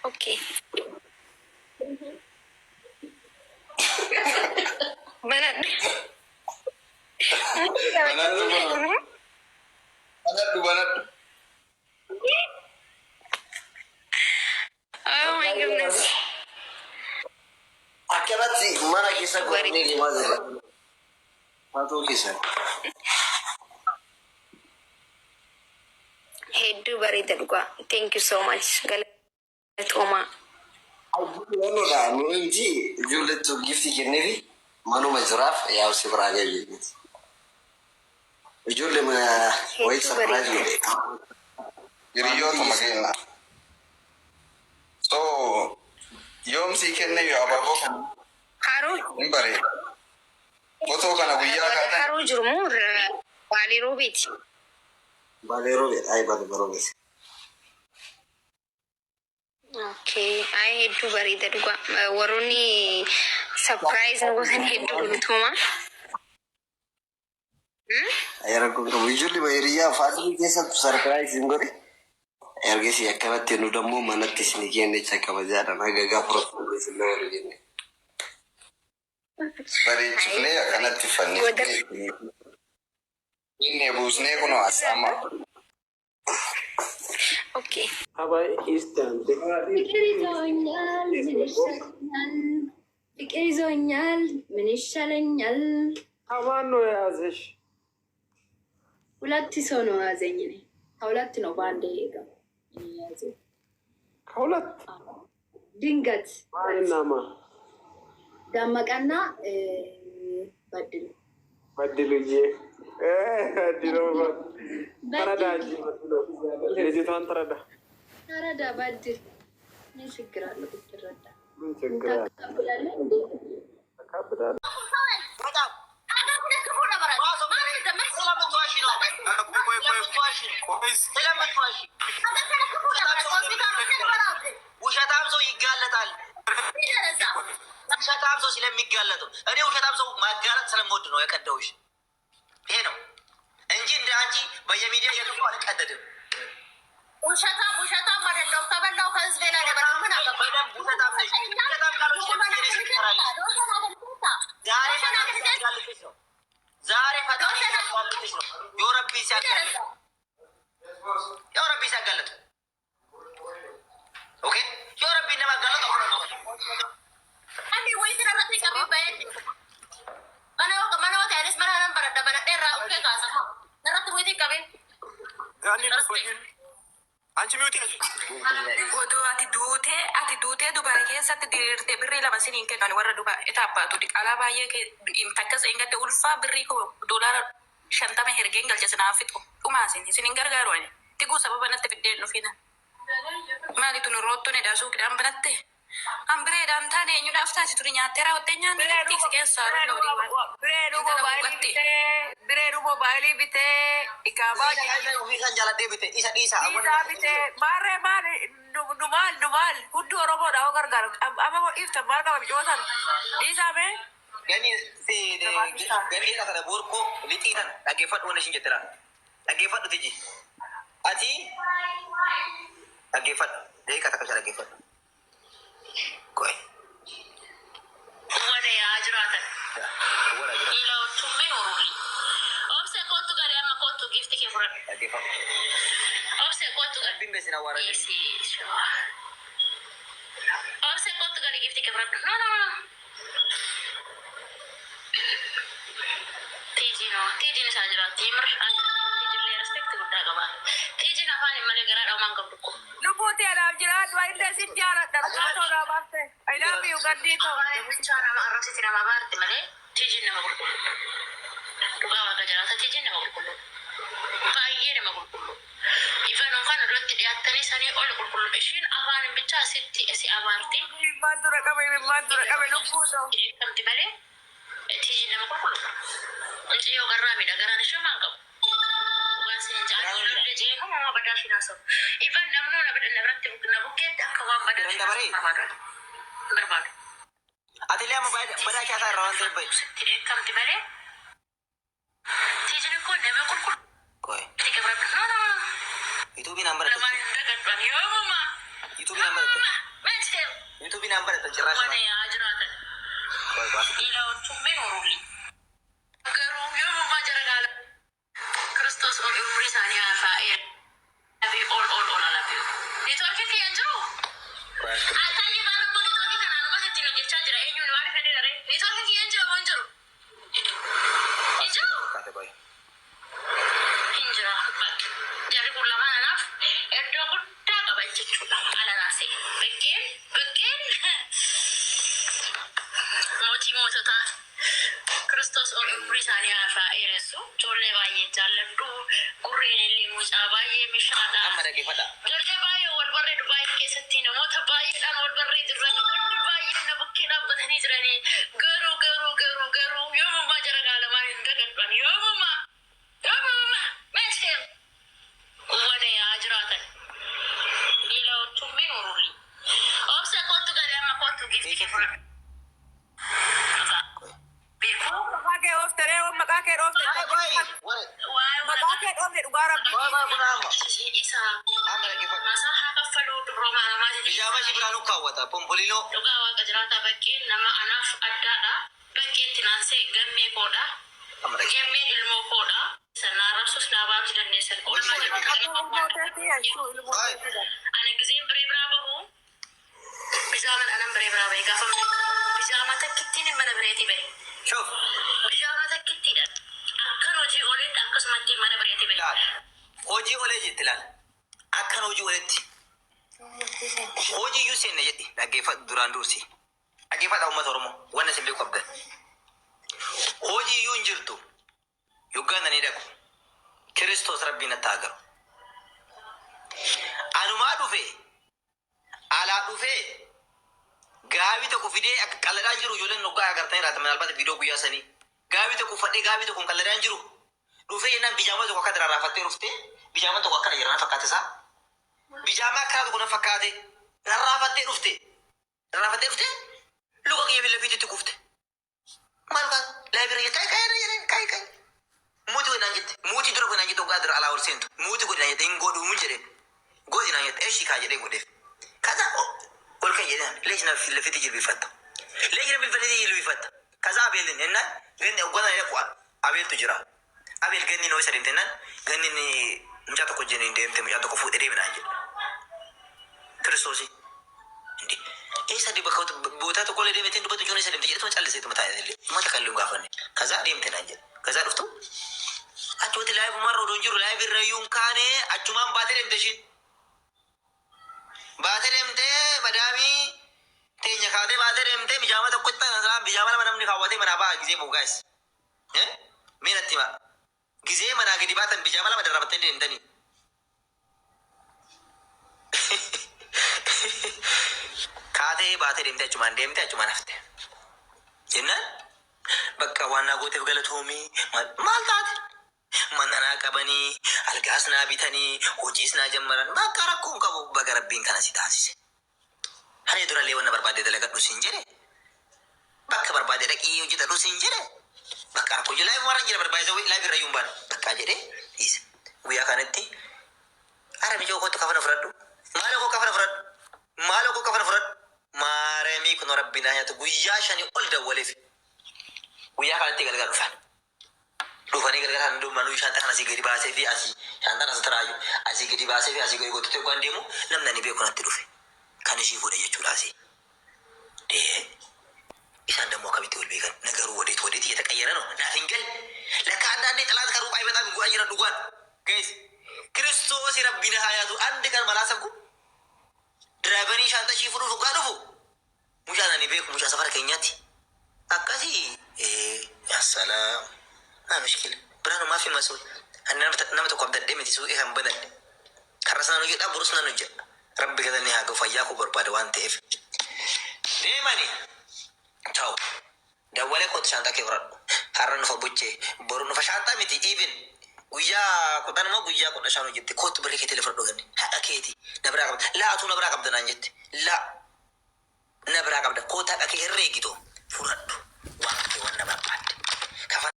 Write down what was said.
Oke. Banat. Banat. Oh my goodness. Akibat sih mana kisah kau ini di mana? Satu kisah. Hedu barita duga. Thank you so much. Galatoma. Lalu dah, mungkin jual tu gift ini manu majraf ya usi beraja gitu. Jual mana? Woi surprise gitu. Jadi yo tu makin lah. So, yom si kenne yo apa kok? Haru. Imbare. Foto kana guya kana. Haru jurumur. Bali robit. Balero bet, ay balero bet. Okay, I had to worry that waruni surprise wasn't hit to Tuma. Ayah aku usually bayariya fasi kesa surprise ingori. Erge si akabat tenu damu mana tisni kene chaka bazara naga gafro sinawari kene. Bari chifne ya kana tifani. Ini busne kuno asama. Okay. Apa instant? ፍቅር ይዞኛል ምን ይሻለኛል? Aman no yazış. ሁለት ሰው ነው ያዘኝ። እኔ ከሁለት ነው በአንድ የገባ ያዘኝ። ከሁለት ድንገት ማንናማ ደመቀና በድሉ በድሉዬ ድሎ ተረዳጅ ልጅቷን ተረዳ ተረዳ በድል ምን ችግር አለ ብትረዳ? ምን ችግር አለ? ታቀብላለህ እንዴ? ተቀብላለህ ውሸታም ሰው ይጋለጣል። ውሸታም ሰው ስለሚጋለጡ እኔ ውሸታም ሰው ማጋለጥ ስለምወድ ነው የቀደውሽ። ይሄ ነው እንጂ እንደ አንቺ በየሚዲያ እየተቆ አልቀደድም። ውሸታም አይደለም። ተበላው ከህዝብ ላይ ነበር። ምን አገባኝ? ውሸታም ነሽ። ውሸታም ካሎች ዛሬ ፈጣሪ ሲያጋልጥሽ ነው። የረቢ ሲያጋልጥ ኦኬ የረቢ እንደማጋለጥ አንዴ ወይ ስለራቴ ቀቢ ባይት ማናው ታይለስ ማናን በረዳ በረዳ ኦኬ ካሰማ ነራት ወይ ቀቢ ጋኒ አንቺ ሚውት ያጂ ወዶ አቲ ዱቴ ዱባይ ከሰት ዲርቴ ብሬ ለማሲን ከን ወረ ዱባ እታባቱ ዲቃላ ባየ ኢንተከስ እንገደ ኡልፋ ብሪ ኮ ዶላር ሸንተመ ሄርጌን ገልጨስና አፍጡ ኡማሲን ሲን ገርጋሩ አለ ትጉ ሰበብ ነተ ፍዴ ነው ፊና ማሊቱ ነው ሮቶ ነው ዳሱ ቅዳም በነተ አምብሬ ዳንታኔ ኙ ዳፍታች ቱኛ ተራ ወደኛ ነው ቲክስ ከሳሩ ነው ብሬ ዱቦ ባሊ ቢቴ ኢካባ ሚካን ጃላዴ ቢቴ ኢሳ ቢቴ ማሬ ዱማል ሁዱ ኦሮሞ ዳው ገርጋር አበቦ ኢፍተ ማርጋ ቢጆታን ኢሳቤ ገኒ ገኒ ካተረ ቦርኮ ሊቲታን አገፈድ ሆነሽ እንጀትራ አገፈድ ትጂ አቲ አገፈድ ደቂቃ ተከሻለ አገፈድ ቆይ ወደ ያጅራተ ኢላው ቱሜ ሆሩሊ ኦብሴ ኮቱ ጋር ያማ ኮቱ ጊፍት ከፍረ አገፈድ ኦብሴ ኮቱ ጋር ቢምበሲና ዋራጂ ኦብሴ ኮቱ ጋር ጊፍት ከፍረ ኖ ቲጂ ነው ሳጅራት ይምር ቲጂ ላይ ሪስፔክት ጉዳገባ ቲጂ ናፋን ማለ ገራ ዳማን ከብኩ ሉቦቴ አላም ጅራት ወይ እንደዚህ ጃራት ደርጋቶ ዳባርቴ አይ ላቭ ዩ ገዲቶ ቻና ማራሲ ሲና ማባርት ማለ ቲጂ ነው መጉልኩ ዱጋዋ ከጀራታ ቲጂ ነው መጉልኩ ካየ ነው መጉልኩ ኢፋን እንኳን ሮት ዲያተኔ ሰኔ ኦል ቁልቁል እሺን አባን ብቻ ሲቲ እሲ አባርቲ ማዱረ ቀበይ ሉቦቶ ከምት ማለ ቲጂ ነው መጉልኩ እንጂ yo garami da garani shoma ngam ugasin jani leje ko ma badashi na so even namno na bad na brat na buket ka wa badashi na barbad ateliya mo badashi ata rawan te bay kam ti bare tijini ko ne me ko koy tike brat no itu bi number yo mama Yuutuubiin hambaa dha. Meesheem. Yuutuubiin hambaa dha jiraash. Wane yaa jiraatan. Ilaaluun min uruli. Garuu yoo mummaa jara gaala. Kiristoos umrii isaanii haasa'ee. Nabii ol alabii. Neetwoorkii kiyyan jiru. Akkaayyuu baala immoo neetwoorkii kanaan uummata ittiin hojjechaa jira. Eenyuun waan fedhe daree. Neetwoorkii kiyyan jira waan jiru. Hinjira. Jarri kun lamaan anaaf iddoo guddaa qaba jechuudha. Ala naasee. Bekkeen mootii moototaa Kiristoos umrii isaanii haasa'aa dheeressu. Ijoollee baay'ee jaalladhu. Gurreen illee mucaa baay'ee mishaadha. Amma dhaggeeffadha. Ijoollee baay'ee wal barreedu baay'ee keessatti namoota baay'eedhaan wal barreedu jiran. Namoonni baay'een na bukkee dhaabbatanii jiranii. Garuu yoomummaa jara gaalamaan hin dagadhan. Yoomummaa meesheem. Wane yaa jiraatan. Ilaaluun min uruli. Obsa kootu galee amma kootu gifti fudhadha. Maqaa oofte reewwan maqaa kee dhoofte. Maqaa kee dhoofte dhugaa rabbi. Isa masaa haa kaffaluu dubroomaa namaa jedhee. Bijaama shibiraanuu kaawwata pompoliinoo. Dhugaa waaqa jiraata bakkeen nama anaaf addaadha. Bakkeetti naansee gammee koodha. Gammeen ilmoo koodha. Sanaa rabsus dhaabaatu dandeessan. Ani giseen biree biraa bahu. Bijaaman anan biree biraa bahe gaafa bijaama takkittiin mana bireetii bahe. Bijaama takkittiidha. Akkan hojii ooletti akkasumatti mana bireetii bahe. Hojii oolee jetti laal. Akkan hojii ooletti. Hojii iyyuu seenne jedhi dhaggeeffadhu duraan dursi. Dhaggeeffadha uummata Oromoo wanna isin beeku qabdan. Hojii iyyuu hin jirtu. Yoggaananii dhaqu. Kiristoos rabbiin attaa garu. Anumaa dhufee alaa dhufee gaabii tokko fidee akka qalladhaan jiru ijoolleen hoggaa agartanii laata manalbaata viidiyoo guyyaa sanii. Gaabii tokko fadhee gaabii tokko qalladhaan jiru. Dhufee jennaan bijaama tokko akka rarraafattee dhuftee bijaama tokko akkana jiran fakkaate isaa. Bijaama akkana tokko na fakkaate rarraafattee dhuftee luka kiyya billa fiititti kufte. Maal kaan laayibiree kaayii. Muutii godhinaan jette. Muutii dura godhinaan jette hoggaa dura alaa ol seentu. Muutii godhinaan jette hin godhu mun jedheen. Godhinaan jette eeshii kaa jedheen godheef. Kaza ol kan jedhan leejina lafiti jilbifatta. Leejina bilfatee jilbifatta. Kaza abeelin ennaan ganni hogganaa jedhe abeeltu jira. Abeel ganni noo isa deemte ennaan ganni mucaa tokko jennee deemte mucaa tokko fuudhee deeminaan jedhe. Kiristoosii. Eessa di bakka bootaa tokko illee deemetee dubbatu ijoollee isa deemte jedhetuma callisee tuma taa'e illee mata kalluun gaafanne. Kaza deemte naan jedhe. Kaza dhuftu. Achuutti laayibumarra odoon jiru laayibirra iyyuu hin kaane achumaan baatee deemte ishiin. Baatee deemtee madaamii teenya kaatee baatee deemtee bijaama tokko itti taasisaa bijaama lama namni kaawwatee manaa ba'a gizee bu'ugaas. Mee natti hima. Gizee manaa gadi baatan bijaama lama darrabattee deemtanii. Kaatee baatee deemtee achumaan hafte. Jennaan bakka waan naa gooteef galatoomii maal taate? Mananaa qabanii, algaas naa bitanii, hojiis naa jammaran bakka rakkoon qabu baga rabbiin kana si taasise. Hani durallee wanna barbaade dalagadhu siin jedhe. Bakka barbaade dhaqii hojjetadhu siin jedhe. Bakka rakkoo jilaa warra jira barbaade laayibirra iyyuu hin baanu. Bakka jedhee dhiise. Guyyaa kanatti arami joo kootu kafana fudhadhu. Maala koo kafana fudhadhu. Maaramii kun rabbiin haa nyaatu guyyaa shanii ol dawwaleef. Guyyaa kanatti galgala dhufan. Dhufanii galgala kan dhumanu shanta kana asii gadi baasee fi asii shanta kana sataraayu asii gadi baasee fi asii gadi goototee waan deemu namni ani beeku natti dhufe. Kan ishii fuudhe jechuudha asii. Isaan dammoo akkamitti wal beekan nagaruu wadeeti የተቀየረ ነው naaf hin galle. Lakka andaanne xalaat karuu baay'ee በጣም ጉአ jiran dhugaan. Guys Kiristoos rabbiin haa nyaatu አንድ ቀን malaasabku diraayivanii shanta ishii fuudhuuf dhugaa dhufu. Mucaan ani beeku mucaa safara keenyaatti. Akkasii assalaam. Mishkila biraan maa fi masuu nama tokko abdadhee miti suuqii kan banadhe karra sanaan hojjedhaa burus nan hojjedha rabbi galanni haa gahu fayyaa koo barbaada waan ta'eef deemani ta'u dawwalee kootu shaantaa kee fudhadhu har'a nufa buchee boru nufa shaantaa miti even guyyaa kudhan moo guyyaa kudha shan hojjette kootu birrii keetii lafa dhugani haadha keeti na biraa qabda laatu na biraa qabda naan jette la na biraa qabda koota haqa kee herreegito fudhadhu waan